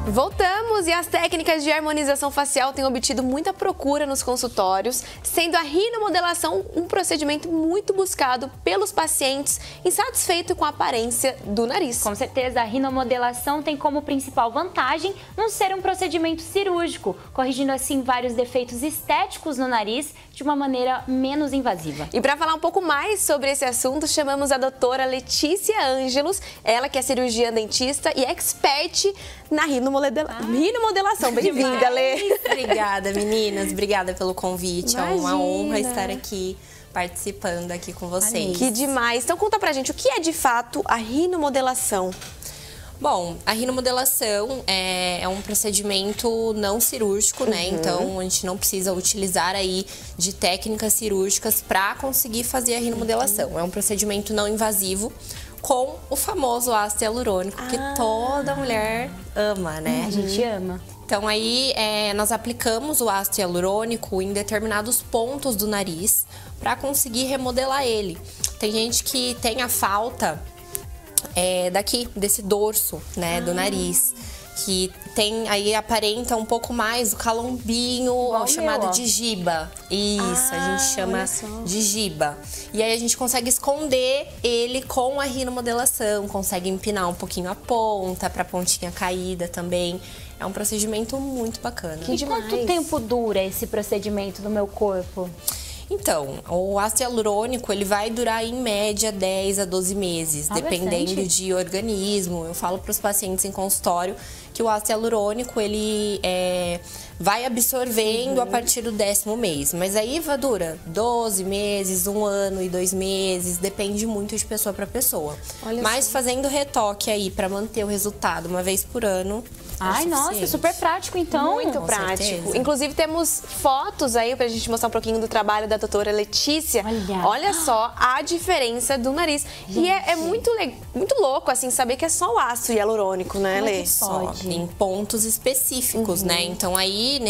Voltamos e as técnicas de harmonização facial têm obtido muita procura nos consultórios, sendo a rinomodelação um procedimento muito buscado pelos pacientes insatisfeitos com a aparência do nariz. Com certeza, a rinomodelação tem como principal vantagem não ser um procedimento cirúrgico, corrigindo assim vários defeitos estéticos no nariz de uma maneira menos invasiva. E para falar um pouco mais sobre esse assunto, chamamos a doutora Letícia Ângelos, ela que é cirurgiã dentista e expert na rinomodelação. Bem-vinda, Lê! Obrigada, meninas. Obrigada pelo convite. Imagina. É uma honra estar aqui participando aqui com vocês. Que demais! Então conta pra gente, o que é de fato a rinomodelação? Bom, a rinomodelação é um procedimento não cirúrgico, né? Então, a gente não precisa utilizar aí de técnicas cirúrgicas para conseguir fazer a rinomodelação. É um procedimento não invasivo com o famoso ácido hialurônico, que toda mulher ama, né? A gente ama. Então aí nós aplicamos o ácido hialurônico em determinados pontos do nariz para conseguir remodelar ele. Tem gente que tem a falta daqui, desse dorso, né, do nariz, que tem, aí aparenta um pouco mais o calombinho, chamado de giba. Isso, a gente chama de giba. E aí a gente consegue esconder ele com a rinomodelação, consegue empinar um pouquinho a ponta, pra pontinha caída também. É um procedimento muito bacana. E quanto tempo dura esse procedimento no meu corpo? Então, o ácido hialurônico, ele vai durar em média 10 a 12 meses, dependendo de organismo. Eu falo para os pacientes em consultório que o ácido hialurônico, ele vai absorvendo a partir do 10º mês. Mas aí dura 12 meses, 1 ano e 2 meses, depende muito de pessoa para pessoa. Mas fazendo retoque aí para manter o resultado uma vez por ano. Ai, nossa, super prático então. Muito prático. Inclusive temos fotos aí pra gente mostrar um pouquinho do trabalho da doutora Letícia. Olha só a diferença do nariz. Gente. E é muito louco, assim, saber que é só o ácido hialurônico, né, Lê? Só em pontos específicos, né? Então aí,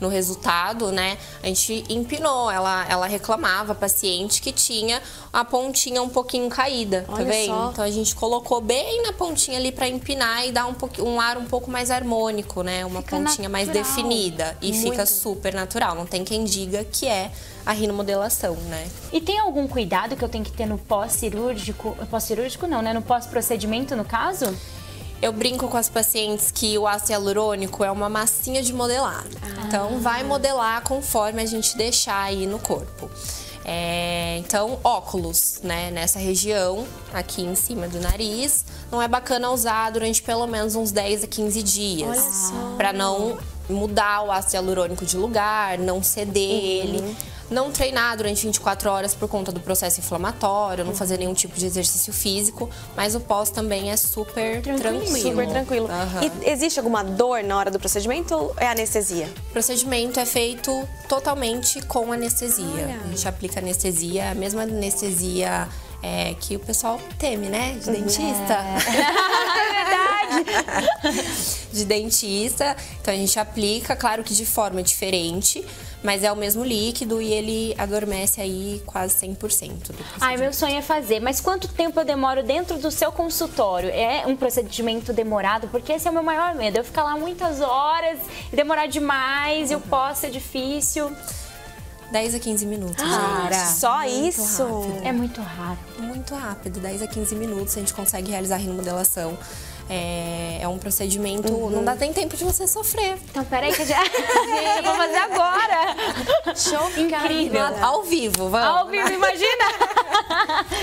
no resultado, né, a gente empinou. Ela reclamava, a paciente, que tinha a pontinha um pouquinho caída, tá vendo? Então a gente colocou bem na pontinha ali pra empinar e dar um ar um pouco mais harmônico, né? Uma pontinha mais definida. E fica super natural. Não tem quem diga que é a rinomodelação, né? E tem algum cuidado que eu tenho que ter no pós-cirúrgico? Pós-cirúrgico não, né? No pós-procedimento, no caso? Eu brinco com as pacientes que o ácido hialurônico é uma massinha de modelar. Então, vai modelar conforme a gente deixar aí no corpo. Então, óculos, né, nessa região, aqui em cima do nariz, não é bacana usar durante pelo menos uns 10 a 15 dias. Para não mudar o ácido hialurônico de lugar, não ceder ele. Não treinar durante 24 horas por conta do processo inflamatório, não fazer nenhum tipo de exercício físico, mas o pós também é super tranquilo. Super tranquilo. E existe alguma dor na hora do procedimento ou é anestesia? O procedimento é feito totalmente com anestesia. A gente aplica anestesia, a mesma anestesia que o pessoal teme, né? De dentista. É verdade! De dentista. Então a gente aplica, claro que de forma diferente, mas é o mesmo líquido e ele adormece aí quase 100% do Ai, meu sonho é fazer. Mas quanto tempo eu demoro dentro do seu consultório? É um procedimento demorado? Porque esse é o meu maior medo. Eu ficar lá muitas horas e demorar demais e o pós ser difícil. 10 a 15 minutos, gente. Só isso? Rápido. É muito rápido. Muito rápido. 10 a 15 minutos a gente consegue realizar a rinomodelação. É um procedimento, não dá nem tempo de você sofrer. Então, peraí que eu já... vou fazer agora. Incrível. Ao vivo, vamos. Ao vivo, imagina.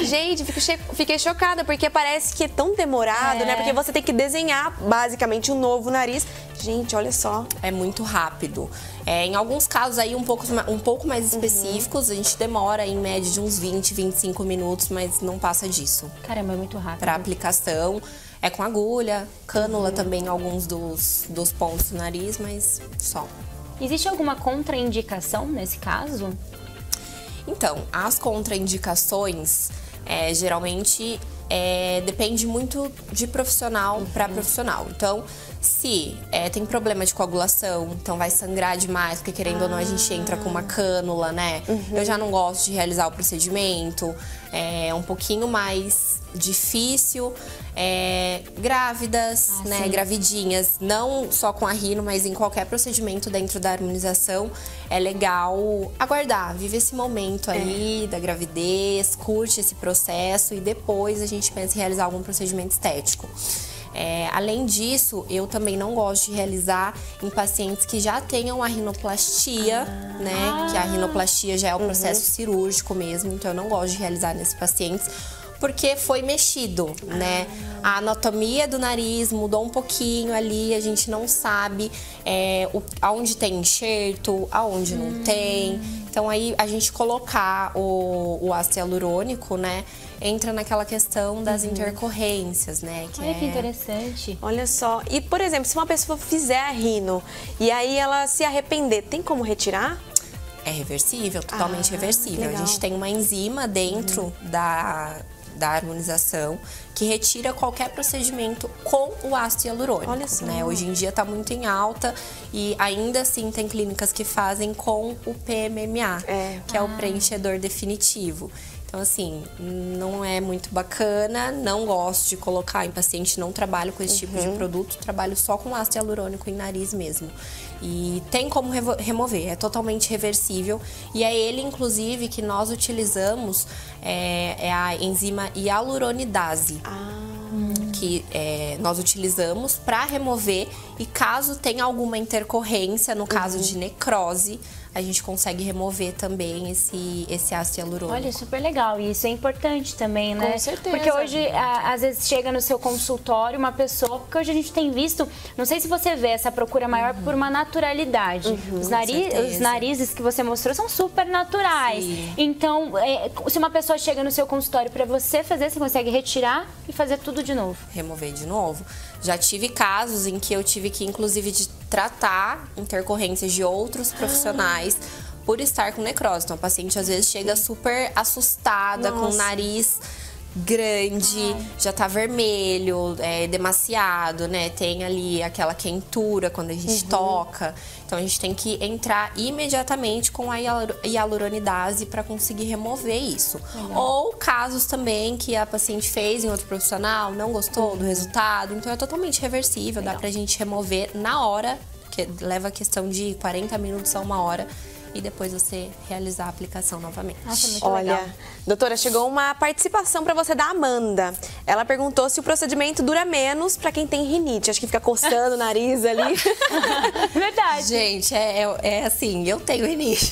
Gente, fiquei chocada, porque parece que é tão demorado, né? Porque você tem que desenhar, basicamente, um novo nariz. Gente, olha só. É muito rápido. Em alguns casos aí um pouco mais específicos, a gente demora em média de uns 20, 25 minutos, mas não passa disso. Caramba, é muito rápido. Para aplicação, é com agulha, cânula também em alguns dos pontos do nariz, mas só. Existe alguma contraindicação nesse caso? Então, as contraindicações, geralmente, depende muito de profissional para profissional. Então, se tem problema de coagulação, então vai sangrar demais, porque querendo ou não a gente entra com uma cânula, né? Eu já não gosto de realizar o procedimento, é um pouquinho mais difícil, grávidas, né, gravidinhas, não só com a rino, mas em qualquer procedimento dentro da harmonização, é legal aguardar, vive esse momento aí da gravidez, curte esse processo e depois a gente pensa em realizar algum procedimento estético. Além disso, eu também não gosto de realizar em pacientes que já tenham a rinoplastia, né? Que a rinoplastia já é um processo cirúrgico mesmo, então eu não gosto de realizar nesses pacientes, porque foi mexido, né? A anatomia do nariz mudou um pouquinho ali, a gente não sabe aonde tem enxerto, aonde não tem. Então aí a gente colocar o ácido hialurônico, né? Entra naquela questão das intercorrências, né? Olha que interessante. Olha só. E, por exemplo, se uma pessoa fizer a rino e aí ela se arrepender, tem como retirar? É reversível, totalmente reversível. Legal. A gente tem uma enzima dentro da harmonização que retira qualquer procedimento com o ácido hialurônico. Olha só. Né? Hoje em dia está muito em alta e ainda assim tem clínicas que fazem com o PMMA, que é o preenchedor definitivo. Então, assim, não é muito bacana, não gosto de colocar em paciente, não trabalho com esse tipo de produto, trabalho só com ácido hialurônico em nariz mesmo. E tem como remover, é totalmente reversível. E é ele, inclusive, que nós utilizamos, é a enzima hialuronidase. Que nós utilizamos para remover e caso tenha alguma intercorrência, no caso de necrose, a gente consegue remover também esse ácido hialurônico. Olha, super legal. E isso é importante também, né? Com certeza. Porque hoje, às vezes, chega no seu consultório uma pessoa... Porque hoje a gente tem visto... Não sei se você vê essa procura maior por uma naturalidade. Os narizes que você mostrou são super naturais. Sim. Então, se uma pessoa chega no seu consultório para você fazer, você consegue retirar e fazer tudo de novo. Remover de novo. Já tive casos em que eu tive que, inclusive, de tratar intercorrências de outros profissionais por estar com necrose. Então, a paciente, às vezes, chega super assustada, com o nariz grande, já tá vermelho, demasiado, né? Tem ali aquela quentura quando a gente toca. Então, a gente tem que entrar imediatamente com a hialuronidase para conseguir remover isso. Ou casos também que a paciente fez em outro profissional, não gostou do resultado, então é totalmente reversível, dá pra gente remover na hora, que leva a questão de 40 minutos a 1 hora. E depois você realizar a aplicação novamente. Nossa, muito legal. Olha, doutora, chegou uma participação para você da Amanda. Ela perguntou se o procedimento dura menos para quem tem rinite. Acho que fica coçando o nariz ali. Verdade. Gente, assim, eu tenho rinite.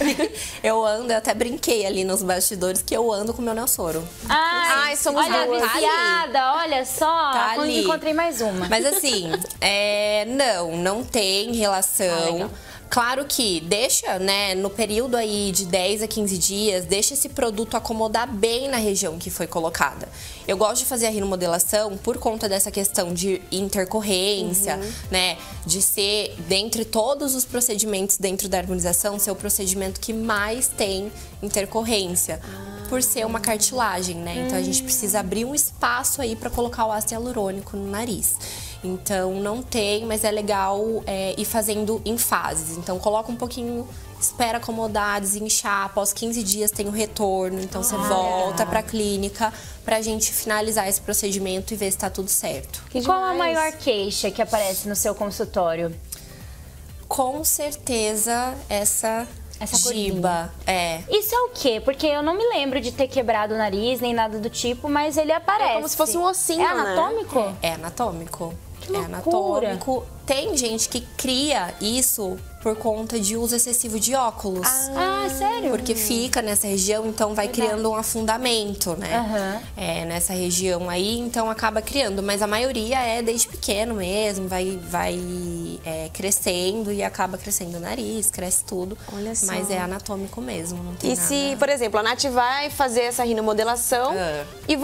Eu até brinquei ali nos bastidores que eu ando com o meu neossoro. Ai, somos olha, duas. viciada, olha só. Tá ali. Encontrei mais uma. Mas assim, não tem relação. Legal. Claro que deixa, né, no período aí de 10 a 15 dias, deixa esse produto acomodar bem na região que foi colocada. Eu gosto de fazer a rinomodelação por conta dessa questão de intercorrência, né, de ser, dentre todos os procedimentos dentro da harmonização, ser o procedimento que mais tem intercorrência. Por ser uma cartilagem, né? Então a gente precisa abrir um espaço aí para colocar o ácido hialurônico no nariz. Então não tem, mas é legal ir fazendo em fases. Então coloca um pouquinho, espera acomodar, desinchar, após 15 dias tem o retorno, então você volta para a clínica pra gente finalizar esse procedimento e ver se tá tudo certo. E qual a maior queixa que aparece no seu consultório? Com certeza essa giba. Isso é o quê? Porque eu não me lembro de ter quebrado o nariz, nem nada do tipo, mas ele aparece. É como se fosse um ossinho, É anatômico? Né? É anatômico. Que loucura. É anatômico. Tem gente que cria isso por conta de uso excessivo de óculos. Ah, sério? Porque fica nessa região, então vai criando um afundamento, né? Nessa região aí, então acaba criando. Mas a maioria é desde pequeno mesmo, vai crescendo e acaba crescendo o nariz, cresce tudo. Olha só. Mas é anatômico mesmo, não tem E nada. se, por exemplo, a Nath vai fazer essa rinomodelação e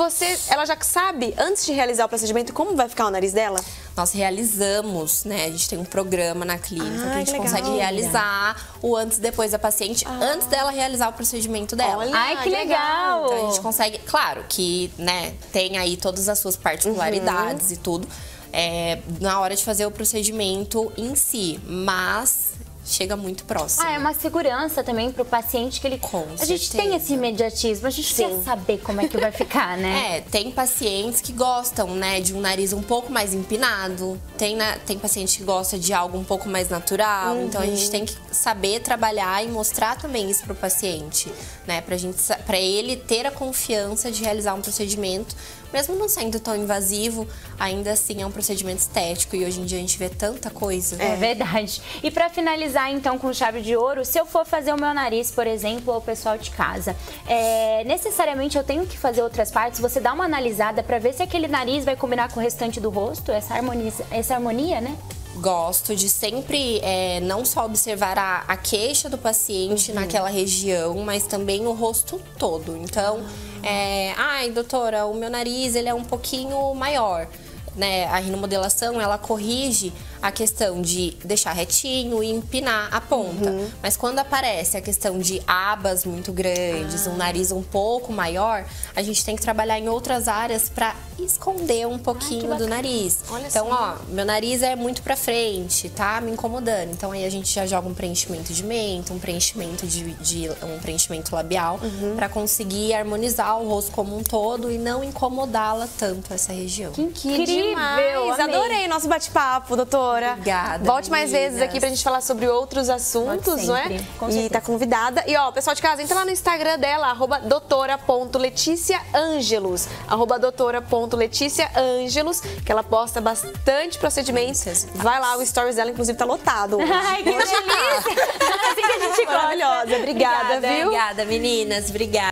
ela já sabe, antes de realizar o procedimento, como vai ficar o nariz dela? Nós realizamos, né? A gente tem um programa na clínica que a gente consegue realizar o antes e depois da paciente, antes dela realizar o procedimento dela. Olha, Ai, que legal! Então a gente consegue, claro que, né, tem aí todas as suas particularidades e tudo, na hora de fazer o procedimento em si, mas chega muito próximo. É uma segurança também pro paciente que ele... A gente tem esse imediatismo, a gente quer saber como é que vai ficar, né? Tem pacientes que gostam, né, de um nariz um pouco mais empinado, tem paciente que gosta de algo um pouco mais natural, então a gente tem que saber trabalhar e mostrar também isso pro paciente, né, pra ele ter a confiança de realizar um procedimento, mesmo não sendo tão invasivo, ainda assim é um procedimento estético e hoje em dia a gente vê tanta coisa. É verdade. E pra finalizar então com chave de ouro, se eu for fazer o meu nariz, por exemplo, ou o pessoal de casa, necessariamente eu tenho que fazer outras partes? Você dá uma analisada pra ver se aquele nariz vai combinar com o restante do rosto, essa harmonia, né? Gosto de sempre não só observar a queixa do paciente naquela região, mas também o rosto todo. Então, ai, doutora, o meu nariz ele é um pouquinho maior. Né? A rinomodelação, ela corrige a questão de deixar retinho e empinar a ponta. Mas quando aparece a questão de abas muito grandes, um nariz um pouco maior, a gente tem que trabalhar em outras áreas para esconder um pouquinho do nariz. Então, ó, meu nariz é muito pra frente, tá me incomodando. Então aí a gente já joga um preenchimento de mento, um preenchimento um preenchimento labial, para conseguir harmonizar o rosto como um todo e não incomodá-la tanto essa região. Que incrível! Demais. Adorei nosso bate-papo, doutora. Obrigada. Volte mais vezes aqui pra gente falar sobre outros assuntos, não é? E tá convidada. E ó, pessoal de casa, entra lá no Instagram dela, @doutora.leticiaangelos, @doutora.leticiaangelos, que ela posta bastante procedimentos. Vai lá, o stories dela, inclusive, tá lotado hoje. Ai, que delícia! Assim que a gente gosta. Maravilhosa. Obrigada, viu? Obrigada, meninas. Obrigada.